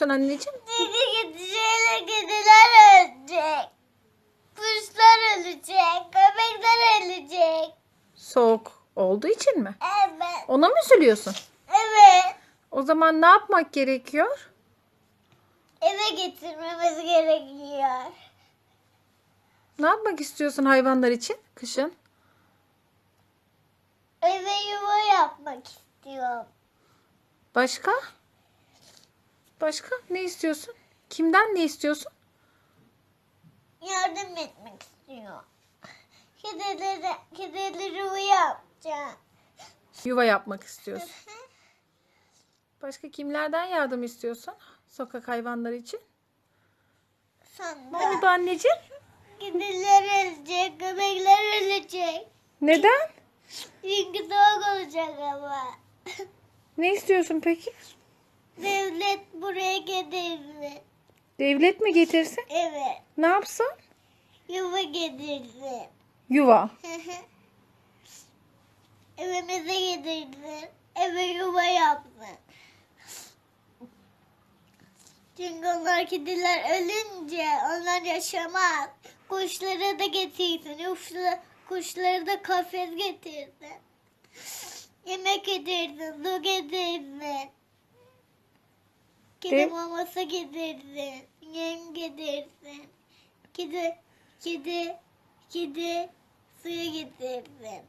istiyorsun anneciğim? Kediler ölecek. Kuşlar ölecek. Köpekler ölecek. Soğuk olduğu için mi? Evet. Ona mı üzülüyorsun? Evet. O zaman ne yapmak gerekiyor? Eve getirmemiz gerekiyor. Ne yapmak istiyorsun hayvanlar için kışın? Eve yuva yapmak istiyorum. Başka? Başka ne istiyorsun? Kimden ne istiyorsun? Yardım etmek istiyorum. Kedileri yuva yapacağım. Yuva yapmak istiyorsun. Başka kimlerden yardım istiyorsun? Sokak hayvanları için. Sonra Hani bu anneciğim? kediler ölecek, köpekler ölecek. Neden? Çünkü soğuk olacak ama. Ne istiyorsun peki? Devlet buraya getirdi. Devlet mi getirsin? Evet. Ne yapsın? Yuva getirdi. Yuva. Evimize getirdi. Eve yuva yaptı. Çünkü onlar kediler ölünce onlar yaşamaz. Kuşları da getirsin. Kuşları da kafes getirdi. Yemek getirdi. Su getirdi. Kedi Dev- maması getirdi. Yem getirdi. Kedi suyu getirdi.